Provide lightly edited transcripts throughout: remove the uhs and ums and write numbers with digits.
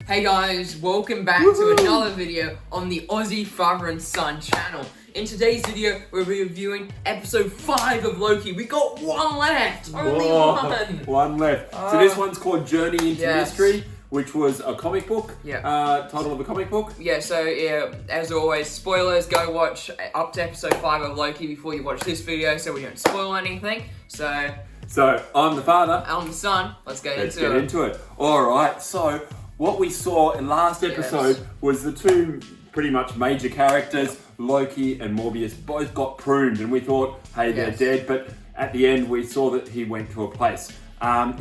Hey guys, welcome back to another video on the Aussie Father and Son channel. In today's video, we're reviewing episode 5 of Loki. We got one left, only one. One left. So this one's called Journey into Mystery, which was a comic book. Title of a comic book. Yeah, so as always, spoilers, go watch up to episode 5 of Loki before you watch this video so we don't spoil anything. So I'm the father. I'm the son. Let's get into it. Alright, so what we saw in last episode was the two pretty much major characters, Loki and Morbius, both got pruned, and we thought, hey, they're dead, but at the end we saw that he went to a place.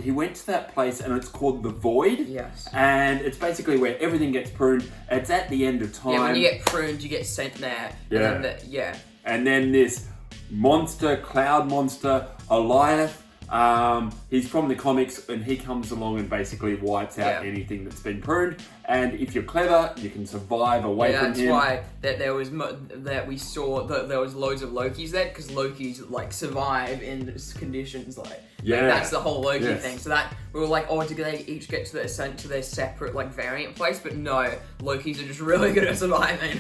He went to that place and it's called the Void. Yes. And it's basically where everything gets pruned. It's at the end of time. Yeah, when you get pruned, you get sent there. And then this monster, cloud monster, Eliath, he's from the comics and he comes along and basically wipes out anything that's been pruned. And if you're clever, you can survive away from him. That's why we saw that there was loads of Lokis there, because Lokis like survive in conditions like that's the whole Loki thing. So that we were like, oh, do they each get to their separate like variant place? But no, Lokis are just really good at surviving.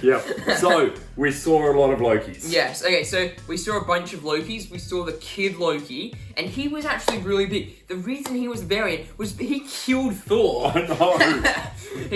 So we saw a lot of Lokis. Yes. Okay. So we saw a bunch of Lokis. We saw the kid Loki, and he was actually really big. The reason he was a variant was he killed Thor. I know.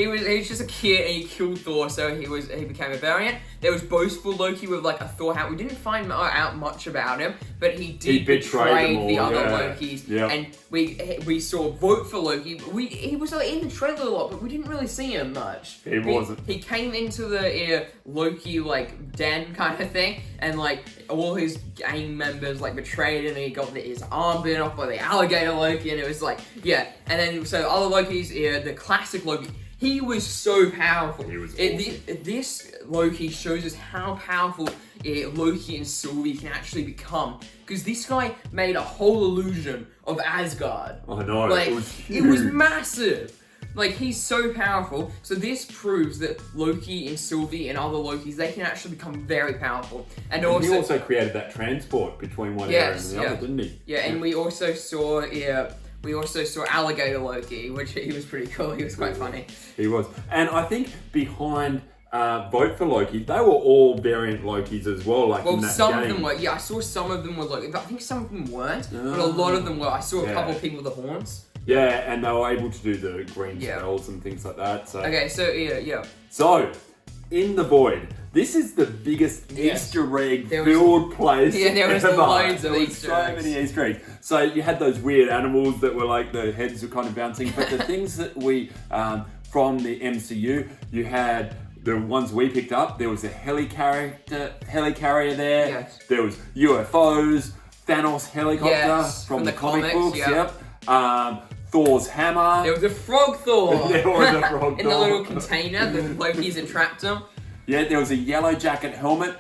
He was just a kid and he killed Thor, so he became a variant. There was boastful Loki with like a Thor hat. We didn't find out much about him, but he did betray the other Lokis. And we saw Vote for Loki. He was like in the trailer a lot, but we didn't really see him much. He wasn't. He came into the Loki like den kind of thing, and like all his gang members like betrayed him, and he got his arm bitten off by the alligator Loki, and it was like and then so other Lokis, the classic Loki. He was so powerful. He was awesome. This Loki shows us how powerful Loki and Sylvie can actually become. Because this guy made a whole illusion of Asgard. I know, like, it was huge. It was massive. Like, he's so powerful. So this proves that Loki and Sylvie and other Lokis, they can actually become very powerful. And he also created that transport between one area and the other, didn't he? Yeah, and we also saw... We also saw Alligator Loki, which he was pretty cool. He was quite funny. He was. And I think behind Vote for Loki, they were all variant Lokis as well. Like in that some game. of them were. Yeah, I saw some of them were Loki. I think some of them weren't, but a lot of them were. I saw a couple of people with the horns. Yeah, and they were able to do the green spells and things like that. So. Okay, so So, in the Void, this is the biggest Easter egg filled place ever. There was loads of Easter eggs. So many Easter eggs. So you had those weird animals that were like, the heads were kind of bouncing, but the things that we, from the MCU, you had the ones we picked up. There was a helicarrier there. Yes. There was UFOs, Thanos helicopter from the comic books. Thor's hammer. There was a frog Thor. There was a frog Thor. In the little container that Loki's entrapped him. Yeah, there was a yellow jacket helmet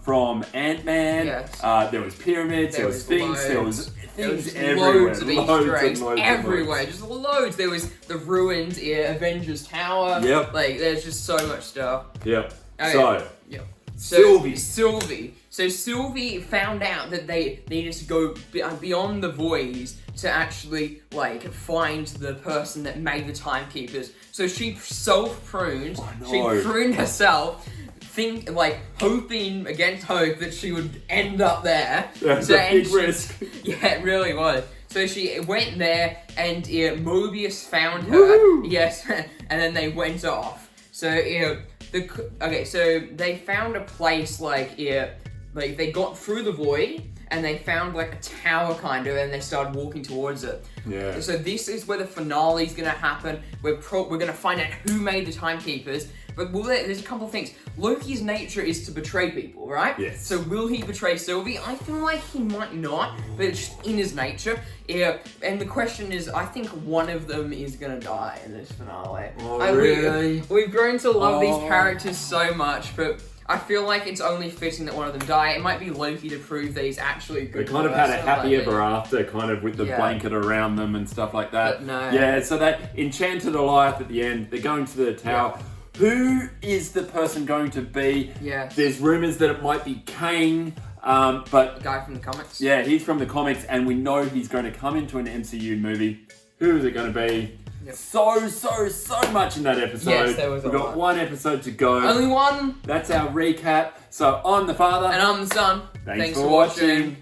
from Ant-Man. Yes. There was pyramids, there was things, there was things everywhere. Loads of Easter eggs everywhere. Just loads. There was the ruined Avengers Tower. Yep. Like, there's just so much stuff. Yep. Okay. Sylvie. So Sylvie found out that they needed to go beyond the voids to actually like find the person that made the timekeepers. So she self-pruned. She pruned herself, hoping against hope that she would end up there. That's a big risk. Yeah, it really was. So she went there, and Mobius found her. Woo-hoo! Yes, and then they went off. So so they found a place like they got through the void, and they found like a tower kind of, and they started walking towards it. Yeah. So this is where the finale is gonna happen. We're gonna find out who made the timekeepers. But there's a couple of things. Loki's nature is to betray people, right? Yes. So will he betray Sylvie? I feel like he might not, but it's just in his nature. Yeah. And the question is, I think one of them is gonna die in this finale. Oh, really? We've grown to love these characters so much, but I feel like it's only fitting that one of them die. It might be Loki to prove that he's actually good. They kind of had a happy ever after, kind of with the blanket around them and stuff like that. But no. Yeah, so they enchanted Eliath at the end. They're going to the tower. Yeah. Who is the person going to be? Yes. There's rumors that it might be Kane, but... The guy from the comics? Yeah, he's from the comics, and we know he's going to come into an MCU movie. Who is it going to be? so much in that episode. Yes, there was a We've got lot. one episode to go. Only one. That's our recap. So I'm the father. And I'm the son. Thanks for watching.